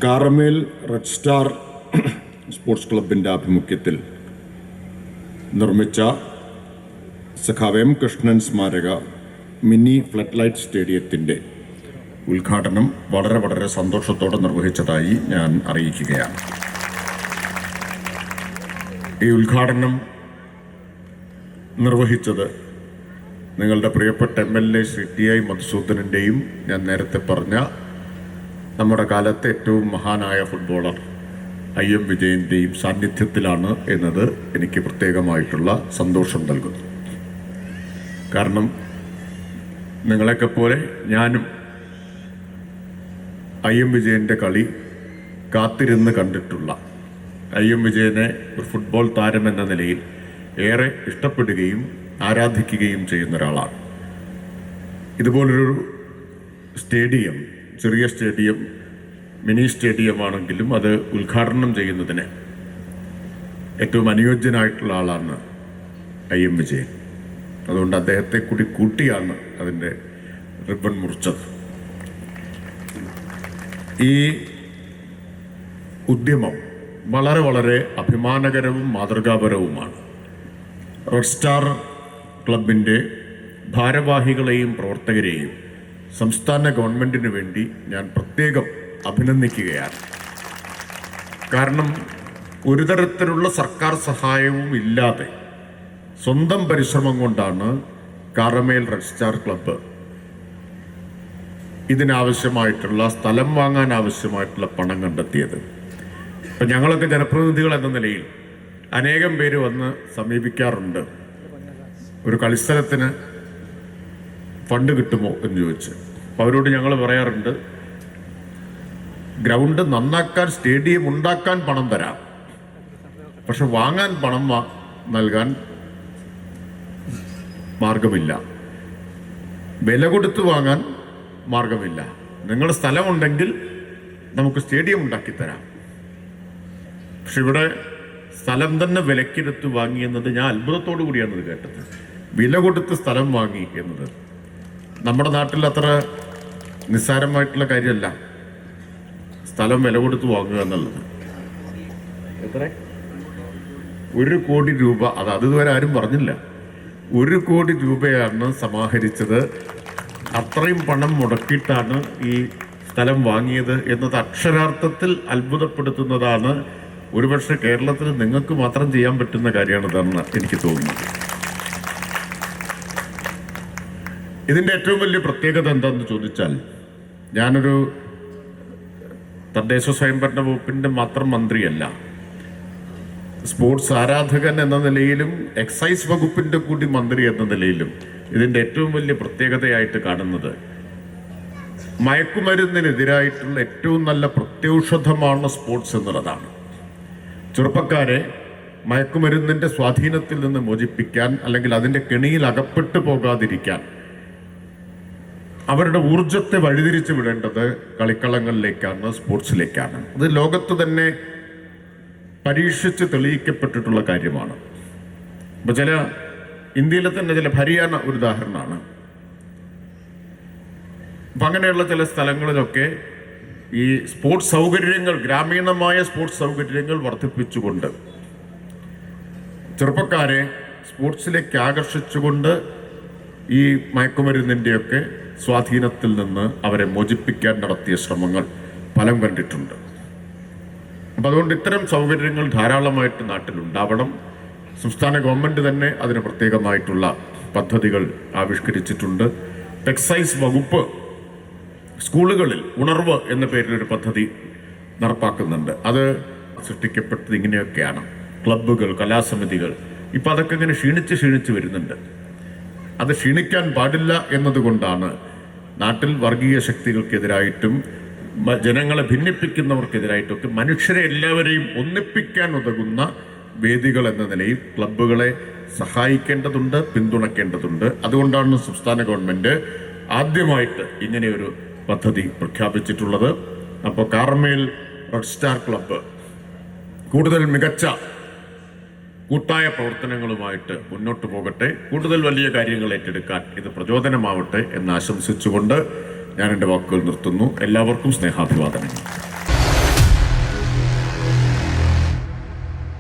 Karamel red star sports ക്ലബിൻ്റെ ആഭിമുഖ്യത്തിൽ നിർമ്മിച്ച സഖാവ് എം കൃഷ്ണൻ സ്മാരക മിനി ഫ്ലഡ് ലൈറ്റ് സ്റ്റേഡിയത്തിൻ്റെ ഉദ്ഘാടനം വളരെ സന്തോഷത്തോടെ നിർവഹിച്ചതായി ഞാൻ അറിയിക്കുകയാണ്. ഈ ഉദ്ഘാടനം നിർവഹിച്ചത് നിങ്ങളുടെ പ്രിയപ്പെട്ട MLA ശ്രീ TI മധുസൂദനൻ്റെയും ഞാൻ നേരത്തെ പറഞ്ഞ നമ്മുടെ കാലത്തെ ഏറ്റവും മഹാനായ ഫുട്ബോളർ IM വിജയൻ്റെയും സാന്നിധ്യത്തിലാണ് എന്നത് എനിക്ക് പ്രത്യേകമായിട്ടുള്ള സന്തോഷം നൽകുന്നു. കാരണം നിങ്ങളെയൊക്കെ പോലെ ഞാനും IM വിജയൻ്റെ കളി കാത്തിരുന്ന് കണ്ടിട്ടുള്ള IM വിജയനെ ഒരു ഫുട്ബോൾ താരം എന്ന നിലയിൽ ഏറെ ഇഷ്ടപ്പെടുകയും ആരാധിക്കുകയും ചെയ്യുന്ന ഒരാളാണ്. ഇതുപോലൊരു സ്റ്റേഡിയം, ചെറിയ സ്റ്റേഡിയം, മിനി സ്റ്റേഡിയം ആണെങ്കിലും അത് ഉദ്ഘാടനം ചെയ്യുന്നതിന് ഏറ്റവും അനുയോജ്യനായിട്ടുള്ള ആളാണ് IM വിജയൻ. അതുകൊണ്ട് അദ്ദേഹത്തെ കൂടി കൂട്ടിയാണ് അതിൻ്റെ റിബൺ മുറിച്ചത്. ഈ ഉദ്യമം വളരെ അഭിമാനകരവും മാതൃകാപരവുമാണ്. റെഡ് സ്റ്റാർ ക്ലബിൻ്റെ ഭാരവാഹികളെയും പ്രവർത്തകരെയും സംസ്ഥാന ഗവൺമെൻറ്റിന് വേണ്ടി ഞാൻ പ്രത്യേകം അഭിനന്ദിക്കുകയാണ്. കാരണം ഒരു തരത്തിലുള്ള സർക്കാർ സഹായവും ഇല്ലാതെ സ്വന്തം പരിശ്രമം കൊണ്ടാണ് കാറമേൽ റെഡ് സ്റ്റാർ ക്ലബ്ബ് ഇതിനാവശ്യമായിട്ടുള്ള സ്ഥലം വാങ്ങാൻ ആവശ്യമായിട്ടുള്ള പണം കണ്ടെത്തിയത്. ഇപ്പം ഞങ്ങളൊക്കെ ജനപ്രതിനിധികൾ എന്ന നിലയിൽ അനേകം പേര് വന്ന് സമീപിക്കാറുണ്ട്, ഒരു കളിസ്ഥലത്തിന് ഫണ്ട് കിട്ടുമോ എന്ന് ചോദിച്ച്. അപ്പോൾ അവരോട് ഞങ്ങൾ പറയാറുണ്ട്, ഗ്രൗണ്ട് നന്നാക്കാൻ, സ്റ്റേഡിയം ഉണ്ടാക്കാൻ പണം തരാം, പക്ഷെ വാങ്ങാൻ പണം നൽകാൻ മാർഗമില്ല, വില കൊടുത്ത് വാങ്ങാൻ മാർഗമില്ല. നിങ്ങളുടെ സ്ഥലമുണ്ടെങ്കിൽ നമുക്ക് സ്റ്റേഡിയം ഉണ്ടാക്കിത്തരാം. പക്ഷെ ഇവിടെ സ്ഥലം തന്നെ വിലക്കെടുത്ത് വാങ്ങിയെന്നത് ഞാൻ അത്ഭുതത്തോടു കൂടിയാണ് ഇത് കേട്ടത്. വില കൊടുത്ത് സ്ഥലം വാങ്ങി എന്നത് നമ്മുടെ നാട്ടിൽ അത്ര നിസ്സാരമായിട്ടുള്ള കാര്യമല്ല, സ്ഥലം വില കൊടുത്ത് വാങ്ങുക എന്നുള്ളത്. എത്ര? 1 കോടി രൂപ. അത് ഇതുവരെ ആരും പറഞ്ഞില്ല. 1 കോടി രൂപയാണ് സമാഹരിച്ചത്. അത്രയും പണം മുടക്കിയിട്ടാണ് ഈ സ്ഥലം വാങ്ങിയത് എന്നത് അക്ഷരാർത്ഥത്തിൽ അത്ഭുതപ്പെടുത്തുന്നതാണ്. ഒരുപക്ഷെ കേരളത്തിൽ നിങ്ങൾക്ക് മാത്രം ചെയ്യാൻ പറ്റുന്ന കാര്യമാണിതെന്ന് എനിക്ക് തോന്നുന്നത്. ഇതിൻ്റെ ഏറ്റവും വലിയ പ്രത്യേകത എന്താണെന്ന് ചോദിച്ചാൽ, ഞാനൊരു തദ്ദേശ സ്വയംഭരണ വകുപ്പിൻ്റെ മാത്രം മന്ത്രിയല്ല, സ്പോർട്സ് ആരാധകൻ എന്ന നിലയിലും എക്സൈസ് വകുപ്പിൻ്റെ കൂടി മന്ത്രി എന്ന നിലയിലും ഇതിൻ്റെ ഏറ്റവും വലിയ പ്രത്യേകതയായിട്ട് കാണുന്നത് മയക്കുമരുന്നിനെതിരായിട്ടുള്ള ഏറ്റവും നല്ല പ്രത്യൗഷധമാണ് സ്പോർട്സ് എന്നുള്ളതാണ്. ചെറുപ്പക്കാരെ മയക്കുമരുന്നിൻ്റെ സ്വാധീനത്തിൽ നിന്ന് മോചിപ്പിക്കാൻ, അല്ലെങ്കിൽ അതിൻ്റെ കെണിയിൽ അകപ്പെട്ടു പോകാതിരിക്കാൻ അവരുടെ ഊർജത്തെ വഴിതിരിച്ചു വിടേണ്ടത് കളിക്കളങ്ങളിലേക്കാണ്, സ്പോർട്സിലേക്കാണ്. അത് ലോകത്ത് തന്നെ പരീക്ഷിച്ച് തെളിയിക്കപ്പെട്ടിട്ടുള്ള കാര്യമാണ്. അപ്പോൾ ഇന്ത്യയിലെ തന്നെ ചില ഹരിയാന ഒരു ഉദാഹരണമാണ്. അപ്പം അങ്ങനെയുള്ള ചില സ്ഥലങ്ങളിലൊക്കെ ഈ സ്പോർട്സ് സൗകര്യങ്ങൾ, ഗ്രാമീണമായ സ്പോർട്സ് സൗകര്യങ്ങൾ വർദ്ധിപ്പിച്ചുകൊണ്ട് ചെറുപ്പക്കാരെ സ്പോർട്സിലേക്ക് ആകർഷിച്ചുകൊണ്ട് ഈ മയക്കുമരുന്നിൻ്റെയൊക്കെ സ്വാധീനത്തിൽ നിന്ന് അവരെ മോചിപ്പിക്കാൻ നടത്തിയ ശ്രമങ്ങൾ ഫലം കണ്ടിട്ടുണ്ട്. അപ്പം അതുകൊണ്ട് ഇത്തരം സൗകര്യങ്ങൾ ധാരാളമായിട്ട് നാട്ടിലുണ്ടാവണം. സംസ്ഥാന ഗവൺമെൻറ് തന്നെ അതിന് പ്രത്യേകമായിട്ടുള്ള പദ്ധതികൾ ആവിഷ്കരിച്ചിട്ടുണ്ട്. എക്സൈസ് വകുപ്പ് സ്കൂളുകളിൽ ഉണർവ് എന്ന പേരിലൊരു പദ്ധതി നടപ്പാക്കുന്നുണ്ട്. അത് സൃഷ്ടിക്കപ്പെട്ടത് ഇങ്ങനെയൊക്കെയാണ്. ക്ലബ്ബുകൾ, കലാസമിതികൾ ഇപ്പം അതൊക്കെ ഇങ്ങനെ ക്ഷീണിച്ച് വരുന്നുണ്ട്. അത് ക്ഷീണിക്കാൻ പാടില്ല എന്നതുകൊണ്ടാണ് നാട്ടിൽ വർഗീയ ശക്തികൾക്കെതിരായിട്ടും ജനങ്ങളെ ഭിന്നിപ്പിക്കുന്നവർക്കെതിരായിട്ടൊക്കെ മനുഷ്യരെ എല്ലാവരെയും ഒന്നിപ്പിക്കാൻ ഉതകുന്ന വേദികൾ എന്ന നിലയിൽ ക്ലബ്ബുകളെ സഹായിക്കേണ്ടതുണ്ട്, പിന്തുണയ്ക്കേണ്ടതുണ്ട്. അതുകൊണ്ടാണ് സംസ്ഥാന ഗവൺമെൻറ് ആദ്യമായിട്ട് ഇങ്ങനെയൊരു പദ്ധതി പ്രഖ്യാപിച്ചിട്ടുള്ളത്. അപ്പോൾ കാറമേൽ റെഡ് സ്റ്റാർ ക്ലബ്ബ് കൂടുതൽ മികച്ച കൂട്ടായ പ്രവർത്തനങ്ങളുമായിട്ട് മുന്നോട്ട് പോകട്ടെ, കൂടുതൽ വലിയ കാര്യങ്ങൾ ഏറ്റെടുക്കാൻ ഇത് പ്രചോദനമാവട്ടെ എന്ന് ആശംസിച്ചുകൊണ്ട് ഞാൻ എൻ്റെ വാക്കുകൾ നിർത്തുന്നു. എല്ലാവർക്കും സ്നേഹാഭിവാദനങ്ങൾ.